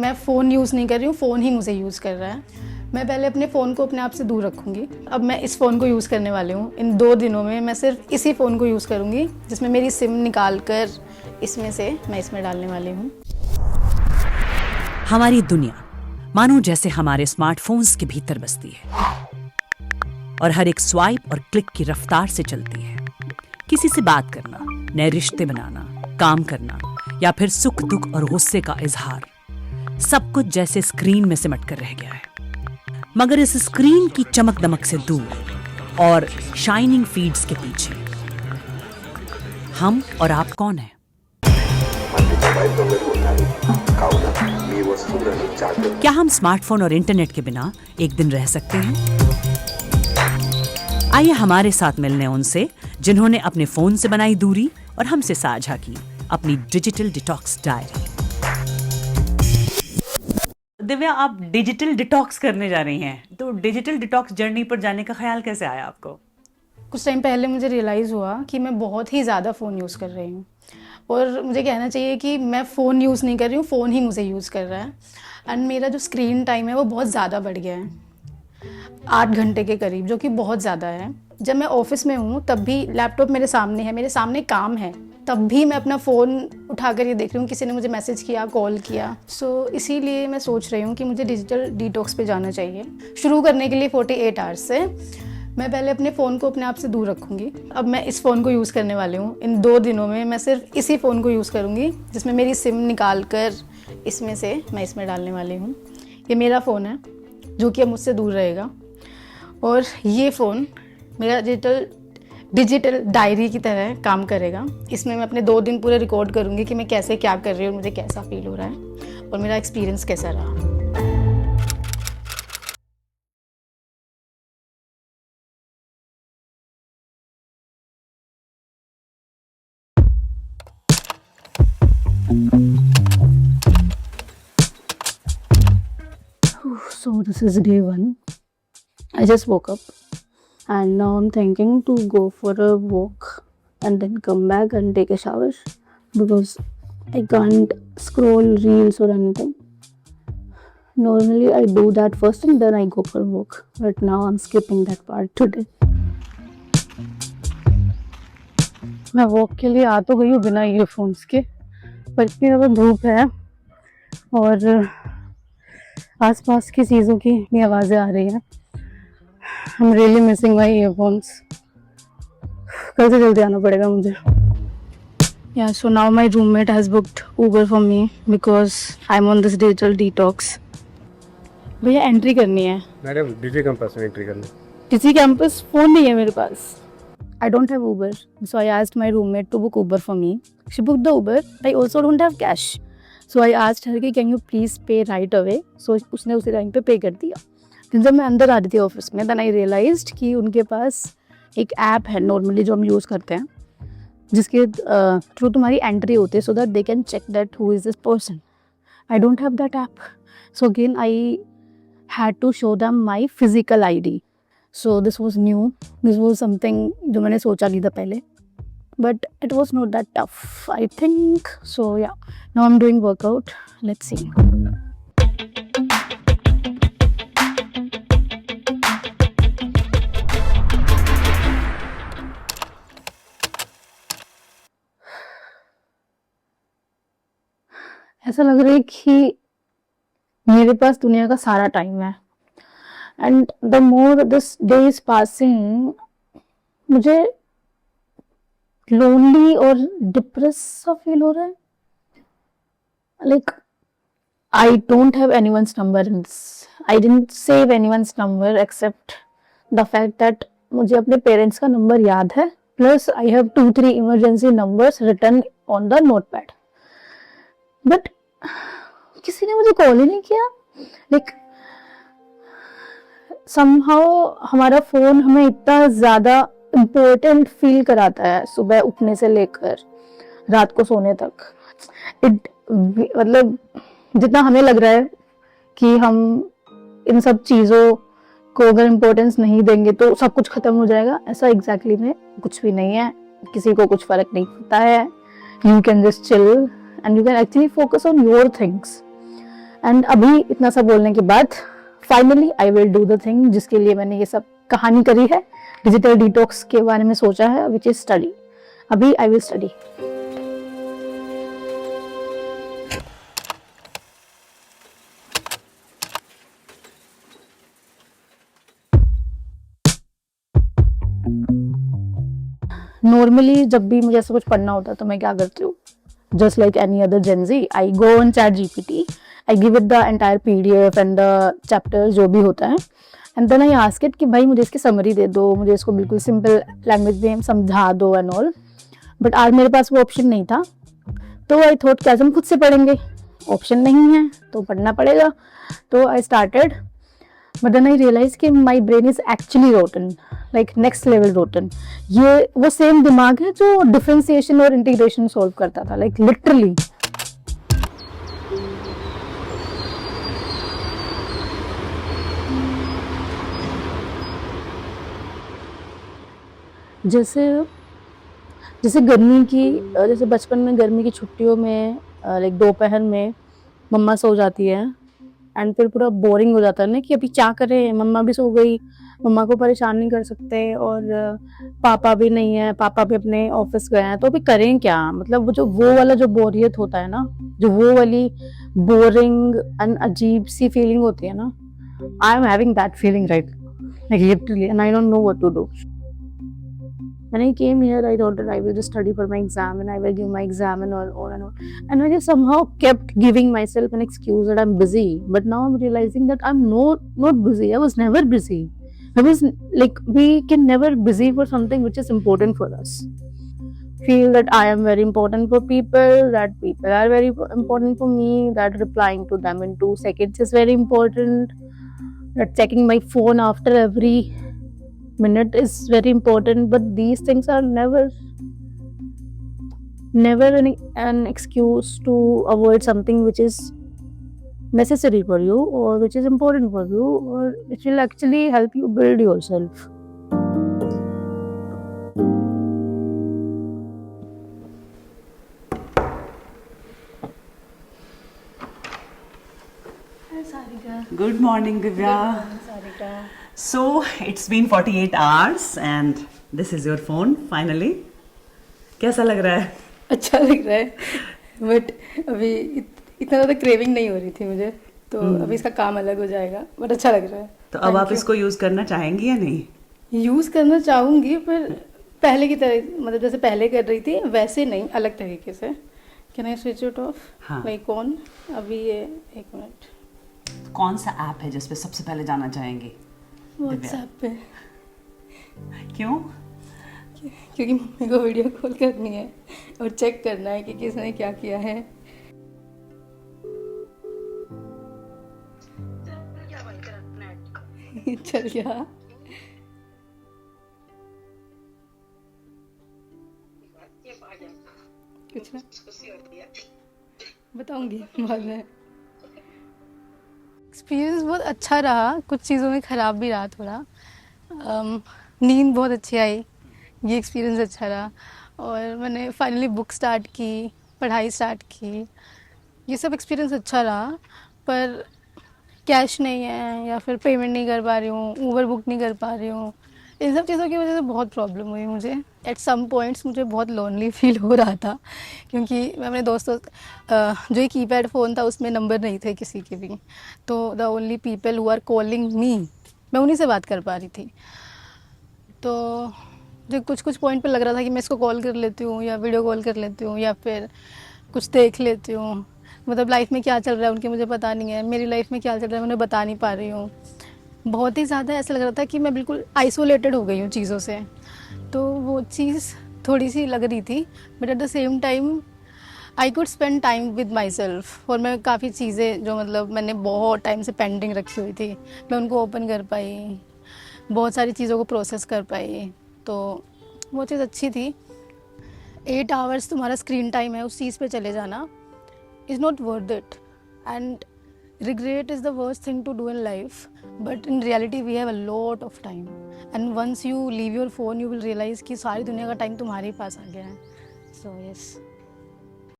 मैं phone use नहीं कर रही हूँ, फ़ोन ही मुझे यूज़ कर रहा है। मैं पहले अपने फ़ोन को अपने आप से दूर रखूँगी। अब मैं इस फ़ोन को यूज़ करने वाली हूँ। इन 2 दिनों में मैं सिर्फ इसी फ़ोन को यूज़ करूँगी, जिसमें मेरी सिम निकाल कर इसमें से मैं इसमें डालने वाली हूँ। हमारी दुनिया मानो जैसे हमारे स्मार्टफोन्स के भीतर बसती है और हर एक स्वाइप और क्लिक की रफ्तार से चलती है। किसी से बात करना, नए रिश्ते बनाना, काम करना या फिर सुख दुख और गुस्से का इजहार, सब कुछ जैसे स्क्रीन में सिमट कर रह गया है। मगर इस स्क्रीन की चमक दमक से दूर और शाइनिंग फीड्स के पीछे हम और आप कौन हैं? क्या हम स्मार्टफोन और इंटरनेट के बिना एक दिन रह सकते हैं? आइए हमारे साथ मिलने उनसे जिन्होंने अपने फोन से बनाई दूरी और हमसे साझा की अपनी डिजिटल डिटॉक्स डायरी। दिव्या, आप डिजिटल डिटॉक्स करने जा रही हैं, तो डिजिटल डिटॉक्स जर्नी पर जाने का ख्याल कैसे आया आपको? कुछ टाइम पहले मुझे रियलाइज़ हुआ कि मैं बहुत ही ज़्यादा फ़ोन यूज़ कर रही हूँ और मुझे कहना चाहिए कि मैं फ़ोन यूज़ नहीं कर रही हूँ, फ़ोन ही मुझे यूज़ कर रहा है। एंड मेरा जो स्क्रीन टाइम है वो बहुत ज़्यादा बढ़ गया है, 8 घंटे के करीब, जो कि बहुत ज़्यादा है। जब मैं ऑफिस में हूँ तब भी लैपटॉप मेरे सामने है, मेरे सामने काम है, तब भी मैं अपना फ़ोन उठाकर ये देख रही हूँ किसी ने मुझे मैसेज किया, कॉल किया। सो इसीलिए मैं सोच रही हूँ कि मुझे डिजिटल डिटॉक्स पे जाना चाहिए। शुरू करने के लिए 48 आवर्स से मैं पहले अपने फ़ोन को अपने आप से दूर रखूँगी। अब मैं इस फ़ोन को यूज़ करने वाली हूँ। इन 2 दिनों में मैं सिर्फ इसी फ़ोन को यूज़ करूँगी, जिसमें मेरी सिम निकाल कर इसमें से मैं इसमें डालने वाली हूँ। ये मेरा फ़ोन है जो कि अब मुझसे दूर रहेगा और ये फ़ोन मेरा डिजिटल डायरी की तरह काम करेगा। इसमें मैं अपने 2 दिन पूरे रिकॉर्ड करूँगी कि मैं कैसे क्या कर रही हूँ और मुझे कैसा फील हो रहा है और मेरा एक्सपीरियंस कैसा रहा। So this is day 1. I just woke up and now I'm thinking to go for a walk and then come back and take a shower because I can't scroll reels or anything. Normally I do that first and then I go for a walk, but now I'm skipping that part today. मैं walk के लिए आ तो गई हूँ बिना earphones के, पर इतनी ज़्यादा धूप है और आसपास की चीज़ों की इतनी आवाज़ें आ रही हैं। I am really missing my earphones. कल से जल्दी आना पड़ेगा मुझे। Yeah, so now my roommate has booked Uber for me because I'm on this digital detox. भैया एंट्री करनी है। मैडम डिजी कैंपस में एंट्री करनी। डिजी कैंपस फ़ोन नहीं है मेरे पास। I don't have Uber, so I asked my roommate to book Uber for me. She booked the Uber. I also don't have cash, so I asked her कि can you please pay right away. So उसने उसी time पे पे कर दिया। फिर जब मैं अंदर आ रही थी ऑफिस में, then I realized कि उनके पास एक ऐप है नॉर्मली जो हम यूज़ करते हैं, जिसके थ्रू तुम्हारी एंट्री होती है so that they can check that who is this person. I don't have that app, so again I had to show them my physical ID. So this was new. This was something जो मैंने सोचा नहीं था पहले, but it was not that tough, I think. So yeah, now I'm doing workout. Let's see. ऐसा लग रहा है कि मेरे पास दुनिया का सारा टाइम है and the more this day is passing, मुझे lonely और depressed सा feel हो रहा है। Like I don't have anyone's number in this. I didn't save anyone's number except the fact that मुझे अपने parents का number याद है, plus I have 2-3 emergency numbers written on the notepad. But किसी ने मुझे call ही नहीं किया। Like somehow हमारा फ़ोन हमें इतना ज़्यादा इम्पोर्टेंट फील कराता है सुबह उठने से लेकर रात को सोने तक। मतलब जितना हमें लग रहा है कि हम इन सब चीज़ों को अगर इम्पोर्टेंस नहीं देंगे तो सब कुछ ख़त्म हो जाएगा, ऐसा एग्जैक्टली में कुछ भी नहीं है। किसी को कुछ फ़र्क नहीं पड़ता है। You can just chill and you can actually focus on your things and अभी इतना सब बोलने के बाद finally I will do the thing जिसके लिए मैंने ये सब कहानी करी है, डिजिटल डिटॉक्स के बारे में सोचा है, विच इज स्टडी. अभी आई विल स्टडी. नॉर्मली जब भी मुझे ऐसा कुछ पढ़ना होता है तो मैं क्या करती हूँ, just like any other Gen Z, I go on ChatGPT, I give it the entire PDF and the chapters जो भी होता है, and then I ask it कि भाई मुझे इसकी समरी दे दो, मुझे इसको बिल्कुल सिंपल लैंग्वेज में समझा दो एंड ऑल. बट आज मेरे पास वो ऑप्शन नहीं था, तो आई थॉट क्या हम खुद से पढ़ेंगे, ऑप्शन नहीं है तो पढ़ना पड़ेगा. तो I started, but then I realize कि my brain is actually rotten, like next level rotten. ये वो सेम दिमाग है जो डिफरेंशिएशन और इंटीग्रेशन सॉल्व करता था, लाइक लिटरली. जैसे गर्मी की, जैसे बचपन में गर्मी की छुट्टियों में लाइक दोपहर में मम्मा सो जाती है एंड फिर पूरा बोरिंग हो जाता है ना कि अभी क्या करें, मम्मा भी सो गई, मम्मा को परेशान नहीं कर सकते और पापा भी नहीं है, पापा भी अपने ऑफिस गए हैं, तो अभी करें क्या. मतलब वो वाला जो बोरियत होता है ना, जो वो वाली बोरिंग एंड अजीब सी फीलिंग होती है ना, I am having that feeling right, like literally, and I don't know what to do. When I came here, I thought that I will just study for my exam and I will give my exam and all. And I just somehow kept giving myself an excuse that I'm busy. But now I'm realizing that I'm not busy. I was never busy. I was like, we can never busy for something which is important for us. Feel that I am very important for people, that people are very important for me, that replying to them in 2 seconds is very important, that checking my phone after every minute is very important. But these things are never an excuse to avoid something which is necessary for you or which is important for you or which will actually help you build yourself. Hi Sarika. Good morning, Divya. Sarika. So it's been 48 hours and this is your phone finally. कैसा लग रहा है? अच्छा लग रहा है, but अभी इतना ज़्यादा क्रेविंग नहीं हो रही थी मुझे, तो अभी इसका काम अलग हो जाएगा, बट अच्छा लग रहा है. तो अब आप इसको यूज करना चाहेंगी या नहीं? यूज़ करना चाहूँगी, पर पहले की तरह, मतलब जैसे पहले कर रही थी वैसे नहीं, अलग तरीके से. Can I switch it off? हाँ. Like on. अभी ये 1 मिनट. कौन सा ऐप है जिस पे सबसे पहले जाना चाहेंगी? व्हाट्सएप पे. क्यों? क्योंकि मम्मी को वीडियो कॉल करनी है और चेक करना है कि किसने क्या किया है. चल गया. कुछ ना बताऊंगी बाद में. एक्सपीरियंस बहुत अच्छा रहा, कुछ चीज़ों में ख़राब भी रहा थोड़ा. नींद बहुत अच्छी आई, ये एक्सपीरियंस अच्छा रहा. और मैंने फाइनली बुक स्टार्ट की, पढ़ाई स्टार्ट की, ये सब एक्सपीरियंस अच्छा रहा. पर कैश नहीं है या फिर पेमेंट नहीं कर पा रही हूँ, ऊबर बुक नहीं कर पा रही हूँ, इन सब चीज़ों की वजह से बहुत प्रॉब्लम हुई मुझे. एट सम पॉइंट्स मुझे बहुत लोनली फील हो रहा था, क्योंकि मैं अपने दोस्तों, जो ये कीपैड फ़ोन था उसमें नंबर नहीं थे किसी के भी, तो the only people who are calling me, मैं उन्हीं से बात कर पा रही थी. तो जो कुछ पॉइंट पे लग रहा था कि मैं इसको कॉल कर लेती हूँ या वीडियो कॉल कर लेती हूँ या फिर कुछ देख लेती हूँ. मतलब लाइफ में क्या चल रहा है उनकी मुझे पता नहीं है, मेरी लाइफ में क्या चल रहा है मैं उन्हें बता नहीं पा रही हूँ. बहुत ही ज़्यादा ऐसा लग रहा था कि मैं बिल्कुल आइसोलेटेड हो गई हूँ चीज़ों से. तो वो चीज़ थोड़ी सी लग रही थी, but at the same time I could spend time with my self. और मैं काफ़ी चीज़ें जो मतलब मैंने बहुत टाइम से पेंडिंग रखी हुई थी, मैं उनको ओपन कर पाई, बहुत सारी चीज़ों को प्रोसेस कर पाई. तो वो चीज़ अच्छी थी. 8 आवर्स तुम्हारा स्क्रीन टाइम है, उस चीज़ पे चले जाना is not worth it. And regret is the worst thing to do in life, but in reality we have a lot of time, and once you leave your phone you will realize कि सारी दुनिया का time तुम्हारे पास आ गया है. So yes.